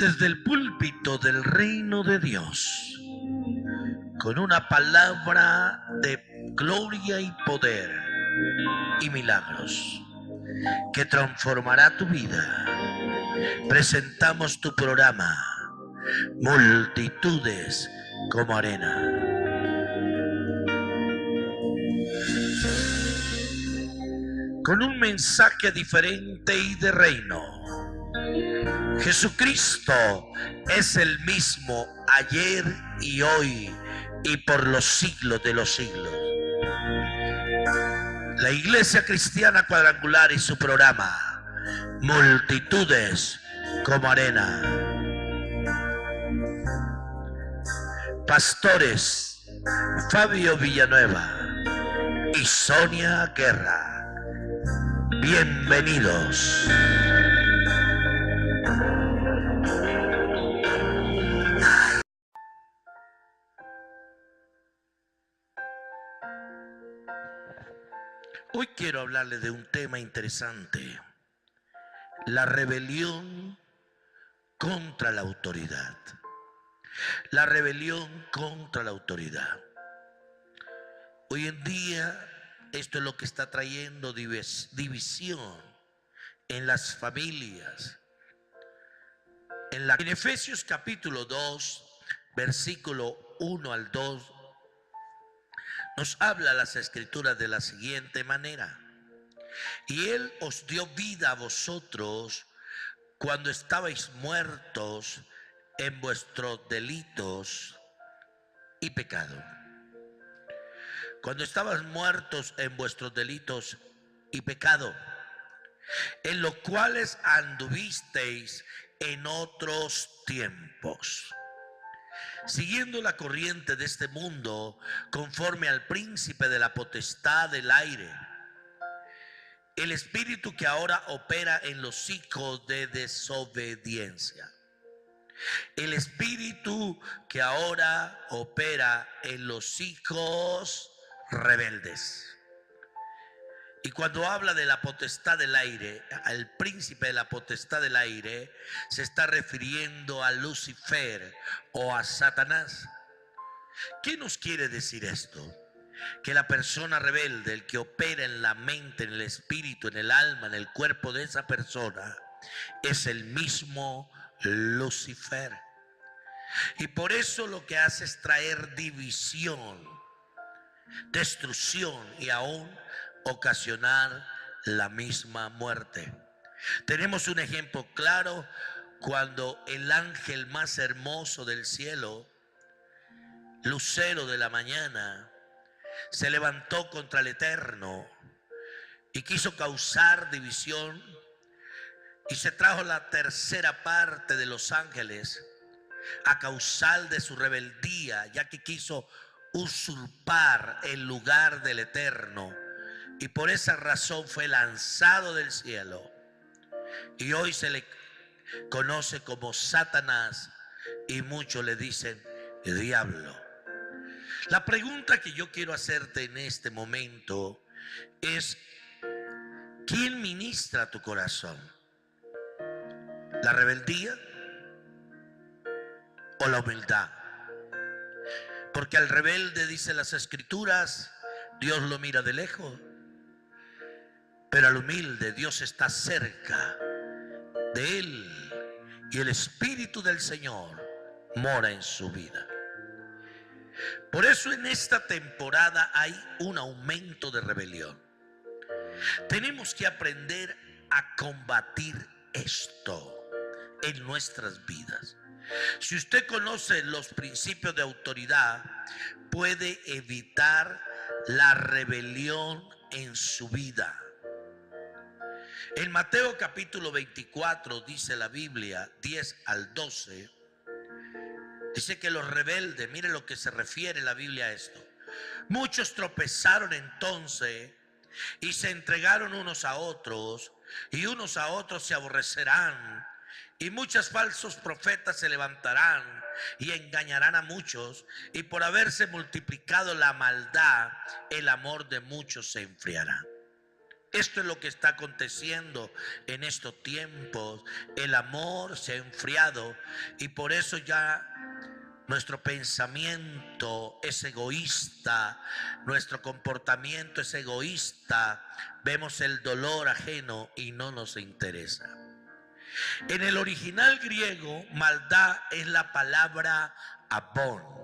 desde el púlpito del reino de Dios, con una palabra de gloria y poder y milagros que transformará tu vida. Presentamos tu programa, Multitudes como Arena. Con un mensaje diferente y de reino. Jesucristo es el mismo ayer y hoy y por los siglos de los siglos. La Iglesia Cristiana Cuadrangular y su programa, Multitudes como Arena. Pastores Fabio Villanueva y Sonia Guerra. Bienvenidos. Hoy quiero hablarle de un tema interesante: la rebelión contra la autoridad. La rebelión contra la autoridad. Hoy en día esto es lo que está trayendo división en las familias. En Efesios capítulo 2, versículo 1 al 2, nos habla las escrituras de la siguiente manera: y Él os dio vida a vosotros cuando estabais muertos en vuestros delitos y pecado. Cuando estabas muertos en vuestros delitos y pecado, en los cuales anduvisteis en otros tiempos, siguiendo la corriente de este mundo, conforme al príncipe de la potestad del aire, el espíritu que ahora opera en los hijos de desobediencia. El espíritu que ahora opera en los hijos rebeldes. Y cuando habla de la potestad del aire, al príncipe de la potestad del aire, se está refiriendo a Lucifer o a Satanás. ¿Qué nos quiere decir esto? Que la persona rebelde, el que opera en la mente, en el espíritu, en el alma, en el cuerpo de esa persona, es el mismo Lucifer. Y por eso lo que hace es traer división, destrucción y aún ocasionar la misma muerte. Tenemos un ejemplo claro cuando el ángel más hermoso del cielo, lucero de la mañana, se levantó contra el Eterno y quiso causar división, y se trajo la tercera parte de los ángeles a causal de su rebeldía, ya que quiso usurpar el lugar del Eterno, y por esa razón fue lanzado del cielo, y hoy se le conoce como Satanás, y muchos le dicen diablo. La pregunta que yo quiero hacerte en este momento es: ¿quién ministra tu corazón? ¿La rebeldía o la humildad? Porque al rebelde, dice las escrituras, Dios lo mira de lejos, pero al humilde Dios está cerca de él, y el Espíritu del Señor mora en su vida. Por eso en esta temporada hay un aumento de rebelión. Tenemos que aprender a combatir esto en nuestras vidas. Si usted conoce los principios de autoridad, puede evitar la rebelión en su vida. En Mateo capítulo 24 dice la Biblia, 10 al 12, dice que los rebeldes, mire lo que se refiere la Biblia a esto: muchos tropezaron entonces y se entregaron unos a otros, y unos a otros se aborrecerán, y muchos falsos profetas se levantarán y engañarán a muchos, y por haberse multiplicado la maldad, el amor de muchos se enfriará. Esto es lo que está aconteciendo en estos tiempos. El amor se ha enfriado y por eso ya nuestro pensamiento es egoísta, nuestro comportamiento es egoísta. Vemos el dolor ajeno y no nos interesa. En el original griego, maldad es la palabra abón,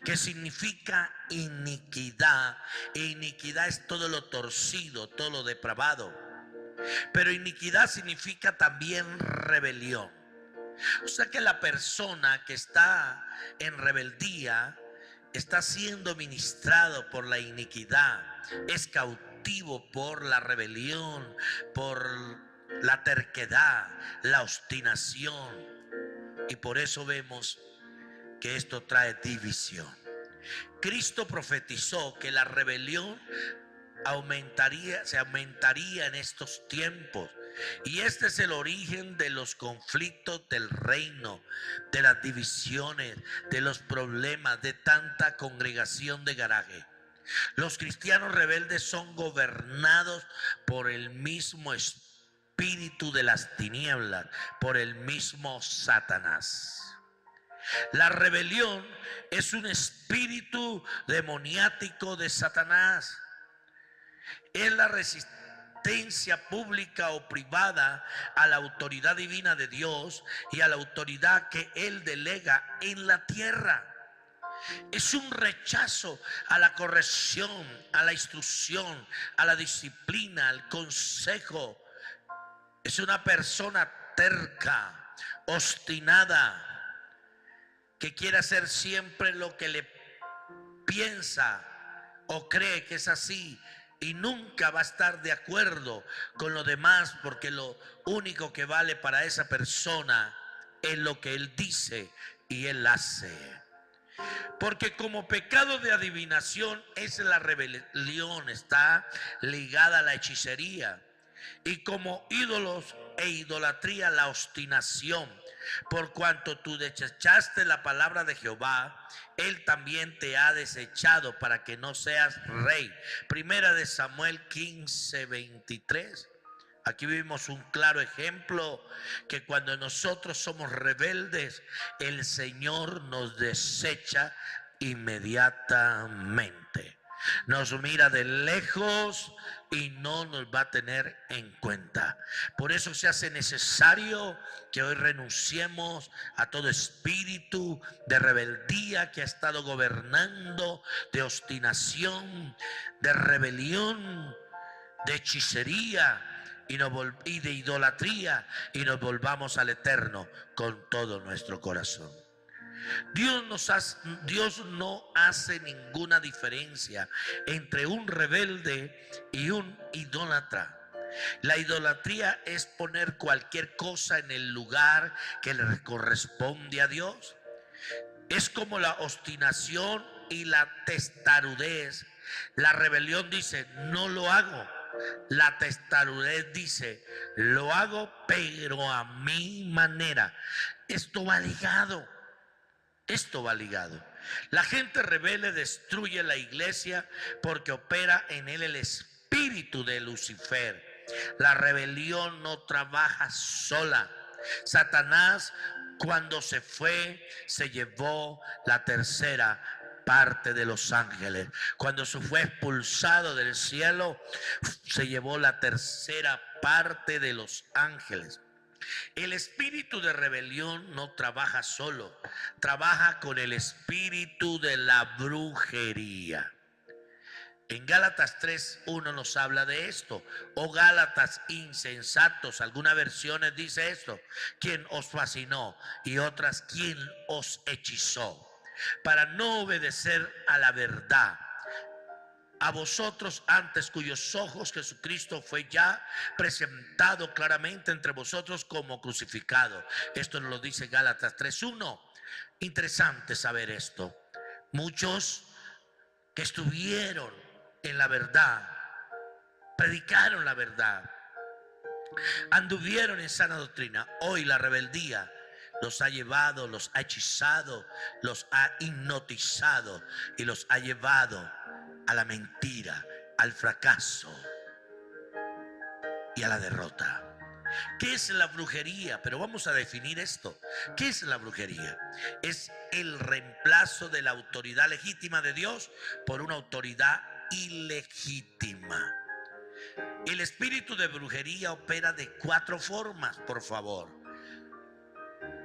que significa iniquidad. E iniquidad es todo lo torcido, todo lo depravado. Pero iniquidad significa también rebelión. O sea que la persona que está en rebeldía está siendo ministrado por la iniquidad, es cautivo por la rebelión, por la terquedad, la obstinación. Y por eso vemos que esto trae división. Cristo profetizó que la rebelión se aumentaría en estos tiempos. Y este es el origen de los conflictos del reino, de las divisiones, de los problemas, de tanta congregación de garaje. Los cristianos rebeldes son gobernados por el mismo espíritu de las tinieblas, por el mismo Satanás. La rebelión es un espíritu demoniático de Satanás. Es la resistencia pública o privada a la autoridad divina de Dios y a la autoridad que Él delega en la tierra. Es un rechazo a la corrección, a la instrucción, a la disciplina, al consejo. Es una persona terca, obstinada, que quiere hacer siempre lo que le piensa o cree que es así. Y nunca va a estar de acuerdo con lo demás, porque lo único que vale para esa persona es lo que él dice y él hace. Porque como pecado de adivinación es la rebelión, está ligada a la hechicería. Y como ídolos e idolatría, la obstinación. Por cuanto tú desechaste la palabra de Jehová, Él también te ha desechado para que no seas rey. Primera de Samuel 15:23. Aquí vimos un claro ejemplo que cuando nosotros somos rebeldes, el Señor nos desecha inmediatamente. Nos mira de lejos y no nos va a tener en cuenta. Por eso se hace necesario que hoy renunciemos a todo espíritu de rebeldía que ha estado gobernando, de obstinación, de rebelión, de hechicería y de idolatría, y nos volvamos al Eterno con todo nuestro corazón. Dios no hace ninguna diferencia entre un rebelde y un idólatra. La idolatría es poner cualquier cosa en el lugar que le corresponde a Dios. Es como la obstinación y la testarudez. La rebelión dice, no lo hago. La testarudez dice, lo hago pero a mi manera. Esto va ligado. La gente rebelde destruye la iglesia porque opera en él el espíritu de Lucifer. La rebelión no trabaja sola. Satanás, cuando se fue, se llevó la tercera parte de los ángeles. Cuando se fue expulsado del cielo, se llevó la tercera parte de los ángeles. El espíritu de rebelión no trabaja solo, trabaja con el espíritu de la brujería. En Gálatas 3:1 nos habla de esto. Oh Gálatas insensatos, algunas versiones dice esto: ¿quién os fascinó? Y otras, ¿quién os hechizó? Para no obedecer a la verdad. A vosotros antes, cuyos ojos Jesucristo fue ya presentado claramente entre vosotros como crucificado. Esto nos lo dice Gálatas 3:1. Interesante saber esto. Muchos que estuvieron en la verdad, predicaron la verdad, anduvieron en sana doctrina, hoy la rebeldía los ha llevado, los ha hechizado, los ha hipnotizado y los ha llevado a la mentira, al fracaso. y a la derrota. ¿Qué es la brujería? Pero vamos a definir esto. ¿Qué es la brujería? Es el reemplazo de la autoridad legítima de Dios por una autoridad ilegítima. El espíritu de brujería opera de 4 formas, por favor.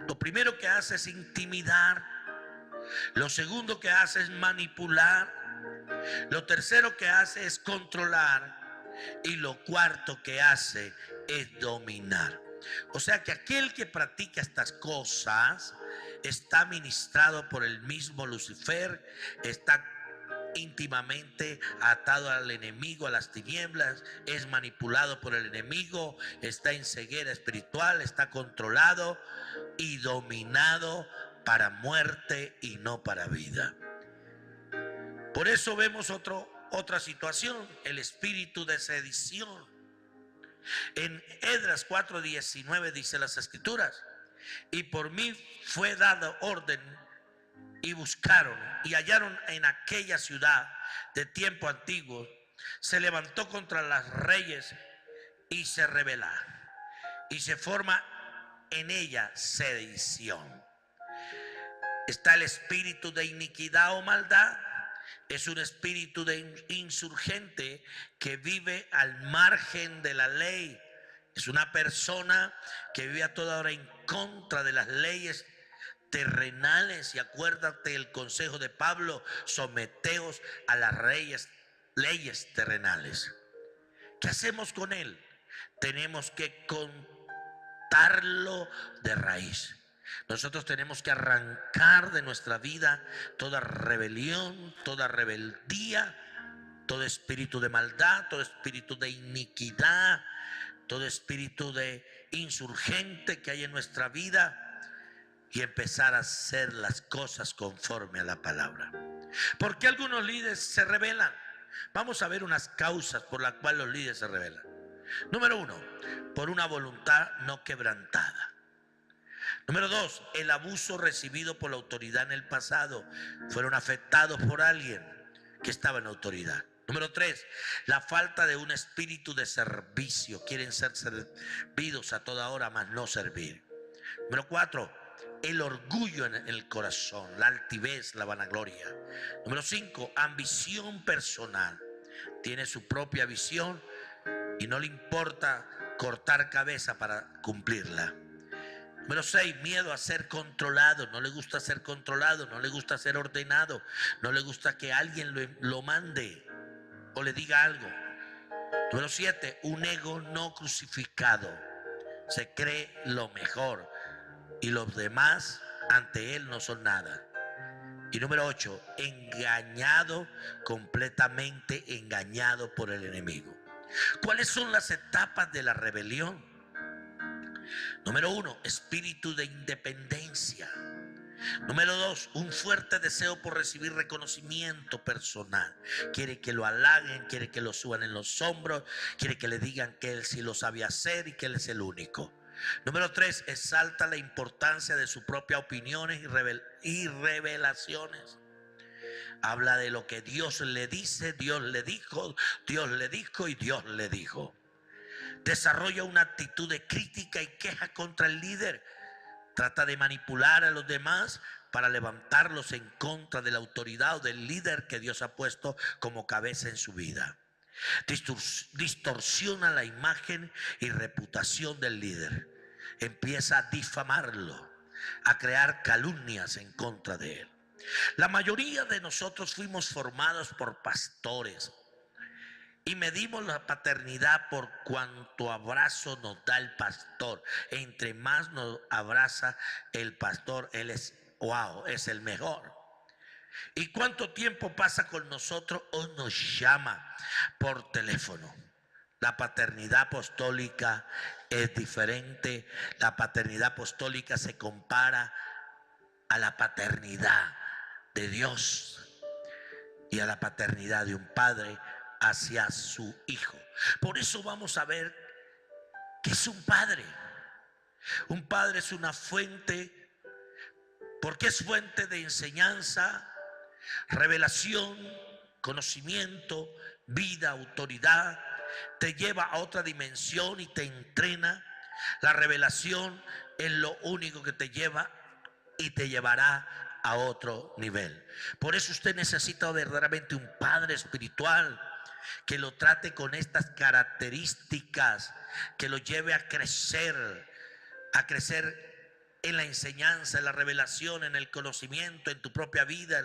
Lo primero que hace es intimidar. Lo segundo que hace es manipular. Lo tercero que hace es controlar. Y lo cuarto que hace es dominar. O sea que aquel que practica estas cosas está ministrado por el mismo Lucifer, está íntimamente atado al enemigo, a las tinieblas, es manipulado por el enemigo, está en ceguera espiritual, está controlado y dominado para muerte y no para vida. Por eso vemos otra situación, el espíritu de sedición. En Esdras 4:19 dice las escrituras: y por mí fue dada orden, y buscaron y hallaron en aquella ciudad de tiempo antiguo, se levantó contra los reyes y se rebela, y se forma en ella sedición. Está el espíritu de iniquidad o maldad. Es un espíritu de insurgente que vive al margen de la ley. Es una persona que vive a toda hora en contra de las leyes terrenales. Y acuérdate el consejo de Pablo: someteos a las leyes terrenales. ¿Qué hacemos con él? Tenemos que cortarlo de raíz. Nosotros tenemos que arrancar de nuestra vida toda rebelión, toda rebeldía, todo espíritu de maldad, todo espíritu de iniquidad, todo espíritu de insurgente que hay en nuestra vida, y empezar a hacer las cosas conforme a la palabra. ¿Por qué algunos líderes se rebelan? Vamos a ver unas causas por las cuales los líderes se rebelan. Número 1, por una voluntad no quebrantada. Número 2, el abuso recibido por la autoridad en el pasado. Fueron afectados por alguien que estaba en autoridad. Número 3, la falta de un espíritu de servicio. Quieren ser servidos a toda hora, mas no servir. Número 4, el orgullo en el corazón, la altivez, la vanagloria. Número 5, ambición personal. Tiene su propia visión y no le importa cortar cabeza para cumplirla. Número 6, miedo a ser controlado. No le gusta ser controlado, no le gusta ser ordenado, no le gusta que alguien lo mande o le diga algo. Número 7, un ego no crucificado. Se cree lo mejor y los demás ante él no son nada. Y número 8, engañado, completamente engañado por el enemigo. ¿Cuáles son las etapas de la rebelión? Número 1, espíritu de independencia. Número 2, un fuerte deseo por recibir reconocimiento personal. Quiere que lo halaguen, quiere que lo suban en los hombros, quiere que le digan que él sí lo sabe hacer y que él es el único. Número 3, exalta la importancia de sus propias opiniones y revelaciones. Habla de lo que Dios le dice, Dios le dijo, Dios le dijo y Dios le dijo. Desarrolla una actitud de crítica y queja contra el líder. Trata de manipular a los demás para levantarlos en contra de la autoridad o del líder que Dios ha puesto como cabeza en su vida. Distorsiona la imagen y reputación del líder. Empieza a difamarlo, a crear calumnias en contra de él. La mayoría de nosotros fuimos formados por pastores y medimos la paternidad por cuánto abrazo nos da el pastor. Entre más nos abraza el pastor, él es es el mejor. ¿Y cuánto tiempo pasa con nosotros o nos llama por teléfono? La paternidad apostólica es diferente. La paternidad apostólica se compara a la paternidad de Dios y a la paternidad de un padre hacia su hijo. Por eso vamos a ver qué es un padre. Un padre es una fuente, porque es fuente de enseñanza, revelación, conocimiento, vida, autoridad. te lleva a otra dimensión y te entrena. La revelación es lo único que te lleva y te llevará a otro nivel. Por eso usted necesita verdaderamente un padre espiritual que lo trate con estas características, que lo lleve a crecer en la enseñanza, en la revelación, en el conocimiento, en tu propia vida,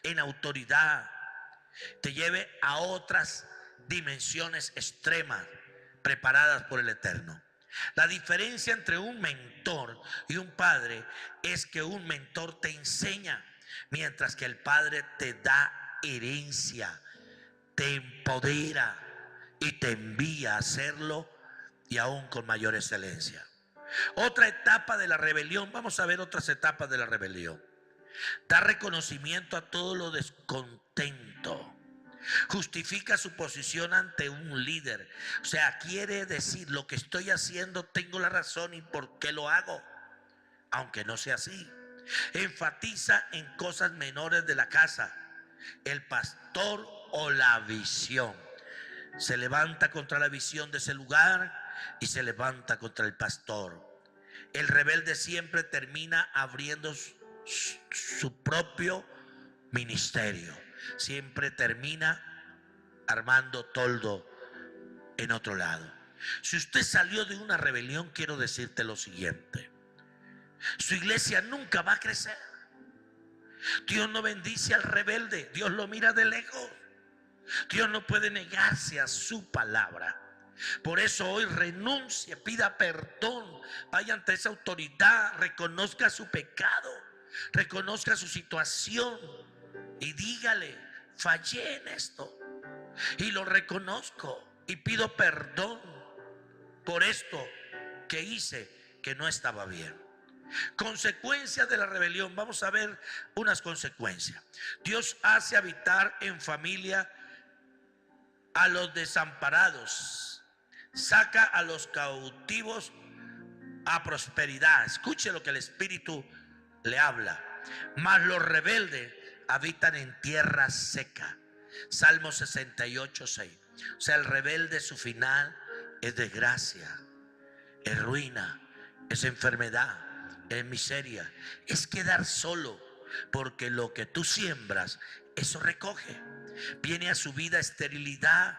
en autoridad. Te lleve a otras dimensiones extremas preparadas por el Eterno. La diferencia entre un mentor y un padre es que un mentor te enseña, mientras que el padre te da herencia, te empodera y te envía a hacerlo, y aún con mayor excelencia. Otra etapa de la rebelión, vamos a ver otras etapas de la rebelión. Da reconocimiento a todo lo descontento. Justifica su posición ante un líder. O sea, quiere decir, lo que estoy haciendo tengo la razón y por qué lo hago, aunque no sea así. Enfatiza en cosas menores de la casa, el pastor o la visión. Se levanta contra la visión de ese lugar y se levanta contra el pastor. El rebelde siempre termina abriendo su propio ministerio. Siempre termina armando toldo en otro lado. Si usted salió de una rebelión, quiero decirte lo siguiente: su iglesia nunca va a crecer. Dios no bendice al rebelde, Dios lo mira de lejos. Dios no puede negarse a su palabra. Por eso hoy renuncie, pida perdón, vaya ante esa autoridad, reconozca su pecado, reconozca su situación y dígale: fallé en esto y lo reconozco y pido perdón por esto que hice que no estaba bien. Consecuencias de la rebelión. Vamos a ver unas consecuencias. Dios hace habitar en familia a los desamparados, saca a los cautivos a prosperidad. Escuche lo que el Espíritu le habla. Mas los rebeldes habitan en tierra seca. Salmo 68:6. O sea, el rebelde, su final es desgracia, es ruina, es enfermedad, es miseria, es quedar solo, porque lo que tú siembras, eso recoge. Viene a su vida esterilidad.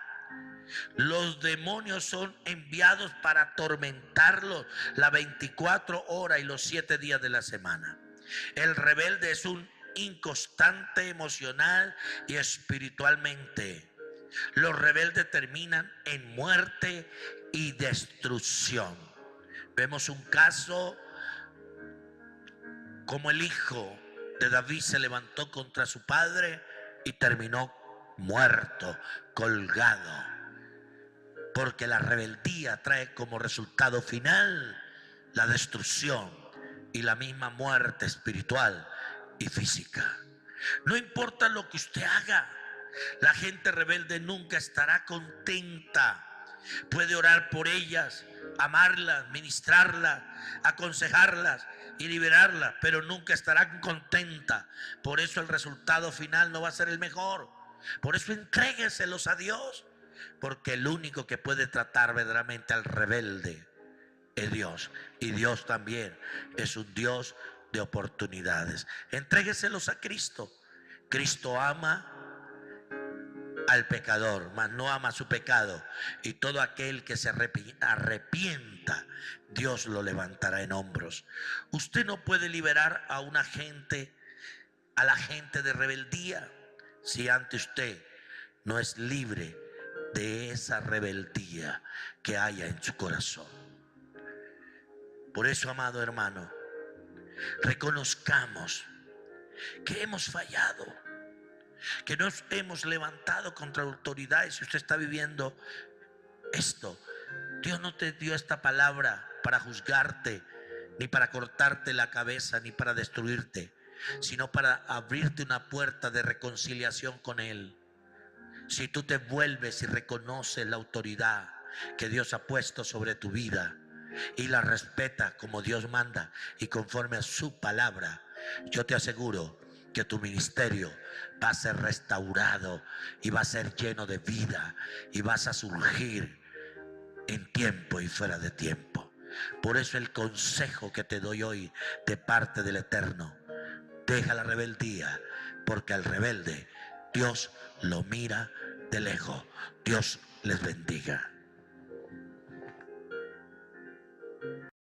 Los demonios son enviados para atormentarlos las 24 horas y los 7 días de la semana. El rebelde es un inconstante emocional y espiritualmente. Los rebeldes terminan en muerte y destrucción. Vemos un caso como el hijo de David se levantó contra su padre y terminó muerto, colgado, porque la rebeldía trae como resultado final la destrucción y la misma muerte espiritual y física. No importa lo que usted haga, la gente rebelde nunca estará contenta. Puede orar por ellas, amarlas, ministrarlas, aconsejarlas y liberarlas, pero nunca estarán contenta. Por eso el resultado final no va a ser el mejor. Por eso entrégueselos a Dios, porque el único que puede tratar verdaderamente al rebelde es Dios, y Dios también es un Dios de oportunidades. Entrégueselos a Cristo. Cristo ama al pecador, mas no ama su pecado, y todo aquel que se arrepienta, Dios lo levantará en hombros. Usted no puede liberar a la gente de rebeldía si ante usted no es libre de esa rebeldía que haya en su corazón. Por eso, amado hermano, reconozcamos que hemos fallado, que nos hemos levantado contra autoridades. Si usted está viviendo esto, Dios no te dio esta palabra para juzgarte, ni para cortarte la cabeza, ni para destruirte, sino para abrirte una puerta de reconciliación con Él. Si tú te vuelves y reconoces la autoridad que Dios ha puesto sobre tu vida y la respeta como Dios manda y conforme a su palabra, yo te aseguro que tu ministerio va a ser restaurado y va a ser lleno de vida y vas a surgir en tiempo y fuera de tiempo. Por eso el consejo que te doy hoy de parte del Eterno: deja la rebeldía, porque al rebelde Dios lo mira de lejos. Dios les bendiga.